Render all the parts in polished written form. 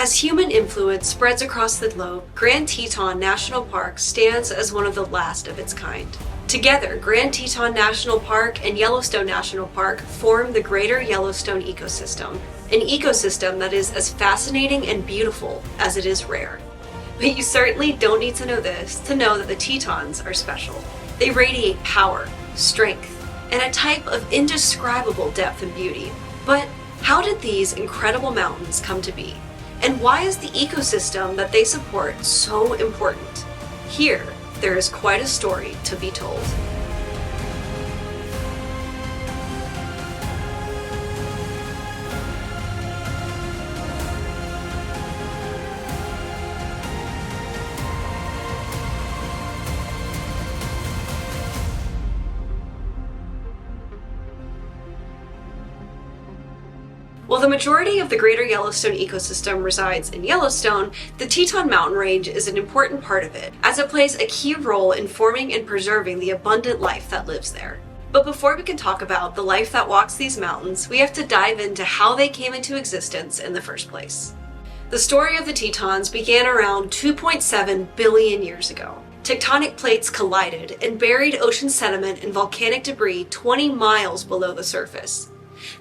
As human influence spreads across the globe, Grand Teton National Park stands as one of the last of its kind. Together, Grand Teton National Park and Yellowstone National Park form the Greater Yellowstone Ecosystem, an ecosystem that is as fascinating and beautiful as it is rare. But you certainly don't need to know this to know that the Tetons are special. They radiate power, strength, and a type of indescribable depth and beauty. But how did these incredible mountains come to be? And why is the ecosystem that they support so important? Here, there is quite a story to be told. While the majority of the Greater Yellowstone ecosystem resides in Yellowstone, the Teton mountain range is an important part of it, as it plays a key role in forming and preserving the abundant life that lives there. But before we can talk about the life that walks these mountains, we have to dive into how they came into existence in the first place. The story of the Tetons began around 2.7 billion years ago. Tectonic plates collided and buried ocean sediment and volcanic debris 20 miles below the surface.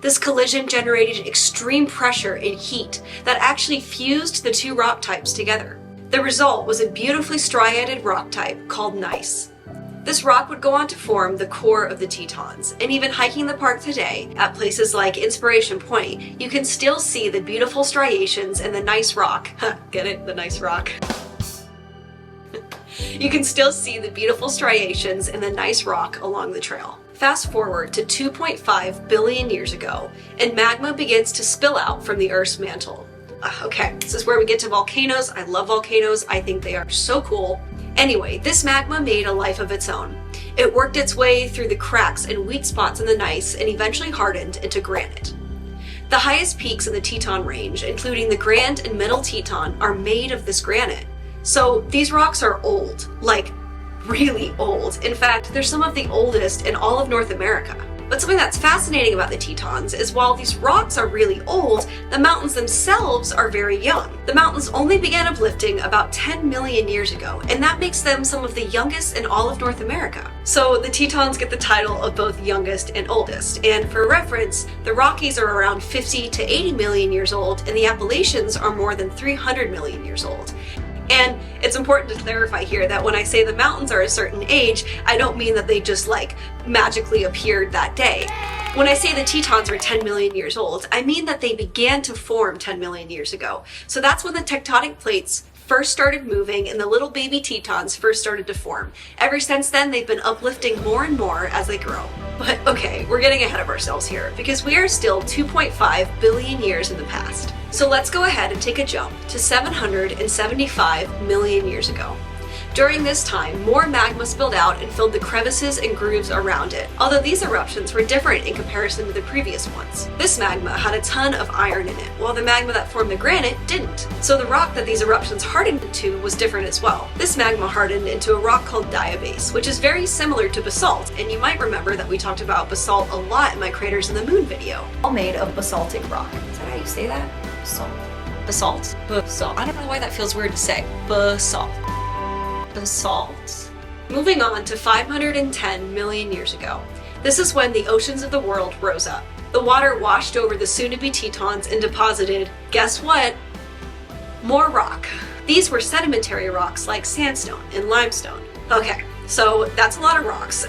This collision generated extreme pressure and heat that actually fused the two rock types together. The result was a beautifully striated rock type called gneiss. This rock would go on to form the core of the Tetons, and even hiking the park today, at places like Inspiration Point, you can still see the beautiful striations in the gneiss rock. Get it? The gneiss rock. You can still see the beautiful striations in the gneiss rock along the trail. Fast forward to 2.5 billion years ago, and magma begins to spill out from the Earth's mantle. Okay, this is where we get to volcanoes. I love volcanoes. I think they are so cool. Anyway, this magma made a life of its own. It worked its way through the cracks and weak spots in the gneiss and eventually hardened into granite. The highest peaks in the Teton range, including the Grand and Middle Teton, are made of this granite. So these rocks are old, like really old. In fact, they're some of the oldest in all of North America. But something that's fascinating about the Tetons is while these rocks are really old, the mountains themselves are very young. The mountains only began uplifting about 10 million years ago, and that makes them some of the youngest in all of North America. So the Tetons get the title of both youngest and oldest. And for reference, the Rockies are around 50 to 80 million years old, and the Appalachians are more than 300 million years old. And it's important to clarify here that when I say the mountains are a certain age, I don't mean that they just magically appeared that day. When I say the Tetons are 10 million years old, I mean that they began to form 10 million years ago. So that's when the tectonic plates first started moving and the little baby Tetons first started to form. Ever since then, they've been uplifting more and more as they grow. But okay, we're getting ahead of ourselves here because we are still 2.5 billion years in the past. So let's go ahead and take a jump to 775 million years ago. During this time, more magma spilled out and filled the crevices and grooves around it, although these eruptions were different in comparison to the previous ones. This magma had a ton of iron in it, while the magma that formed the granite didn't. So the rock that these eruptions hardened into was different as well. This magma hardened into a rock called diabase, which is very similar to basalt, and you might remember that we talked about basalt a lot in my Craters in the Moon video. All made of basaltic rock. Is that how you say that? Basalt. Basalt? Basalt. I don't know why that feels weird to say. Basalt. Basalt. Moving on to 510 million years ago. This is when the oceans of the world rose up. The water washed over the soon-to-be Tetons and deposited, guess what? More rock. These were sedimentary rocks like sandstone and limestone. Okay, so that's a lot of rocks.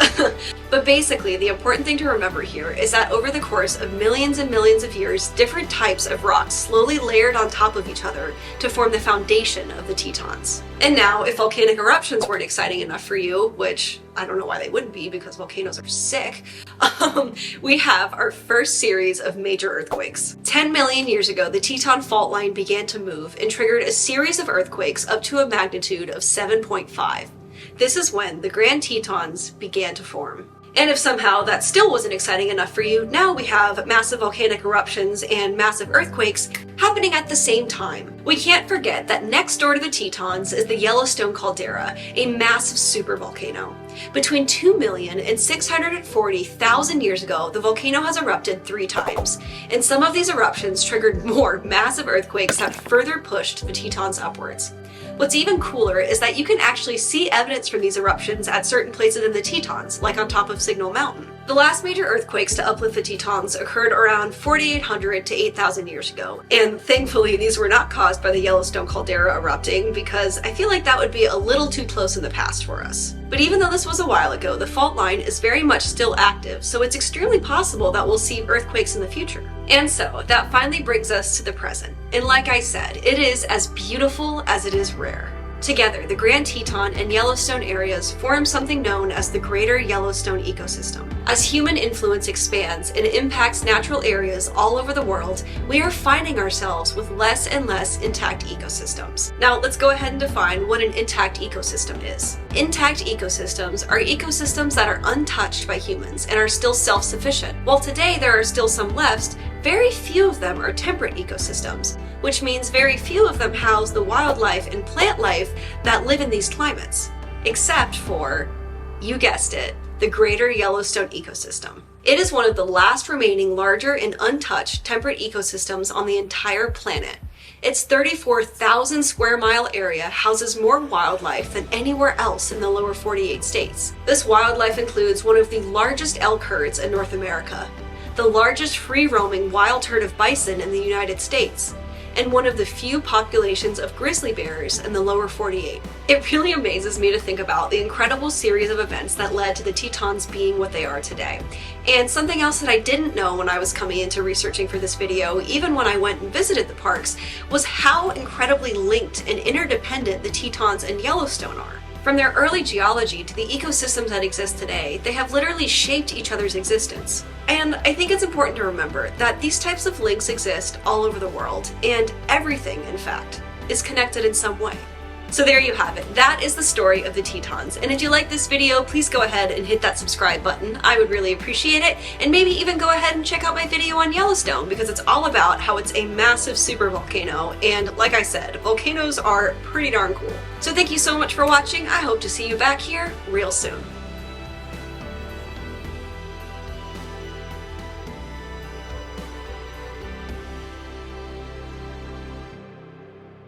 But basically, the important thing to remember here is that over the course of millions and millions of years, different types of rocks slowly layered on top of each other to form the foundation of the Tetons. And now, if volcanic eruptions weren't exciting enough for you, which I don't know why they wouldn't be because volcanoes are sick, we have our first series of major earthquakes. 10 million years ago, the Teton fault line began to move and triggered a series of earthquakes up to a magnitude of 7.5. This is when the Grand Tetons began to form. And if somehow that still wasn't exciting enough for you, now we have massive volcanic eruptions and massive earthquakes happening at the same time. We can't forget that next door to the Tetons is the Yellowstone caldera, a massive supervolcano. Between 2 million and 640,000 years ago, the volcano has erupted 3 times, and some of these eruptions triggered more massive earthquakes that further pushed the Tetons upwards. What's even cooler is that you can actually see evidence from these eruptions at certain places in the Tetons, like on top of Signal Mountain. The last major earthquakes to uplift the Tetons occurred around 4,800 to 8,000 years ago, and thankfully these were not caused by the Yellowstone caldera erupting, because I feel like that would be a little too close in the past for us. But even though this was a while ago, the fault line is very much still active, so it's extremely possible that we'll see earthquakes in the future. And so, that finally brings us to the present. And like I said, it is as beautiful as it is rare. Together, the Grand Teton and Yellowstone areas form something known as the Greater Yellowstone Ecosystem. As human influence expands and impacts natural areas all over the world, we are finding ourselves with less and less intact ecosystems. Now, let's go ahead and define what an intact ecosystem is. Intact ecosystems are ecosystems that are untouched by humans and are still self-sufficient. While today there are still some left, very few of them are temperate ecosystems, which means very few of them house the wildlife and plant life that live in these climates, except for, you guessed it, the Greater Yellowstone Ecosystem. It is one of the last remaining larger and untouched temperate ecosystems on the entire planet. Its 34,000 square mile area houses more wildlife than anywhere else in the lower 48 states. This wildlife includes one of the largest elk herds in North America, the largest free-roaming wild herd of bison in the United States, and one of the few populations of grizzly bears in the lower 48. It really amazes me to think about the incredible series of events that led to the Tetons being what they are today. And something else that I didn't know when I was coming into researching for this video, even when I went and visited the parks, was how incredibly linked and interdependent the Tetons and Yellowstone are. From their early geology to the ecosystems that exist today, they have literally shaped each other's existence. And I think it's important to remember that these types of links exist all over the world, and everything, in fact, is connected in some way. So there you have it. That is the story of the Tetons. And if you like this video, please go ahead and hit that subscribe button. I would really appreciate it. And maybe even go ahead and check out my video on Yellowstone, because it's all about how it's a massive supervolcano. And like I said, volcanoes are pretty darn cool. So thank you so much for watching. I hope to see you back here real soon.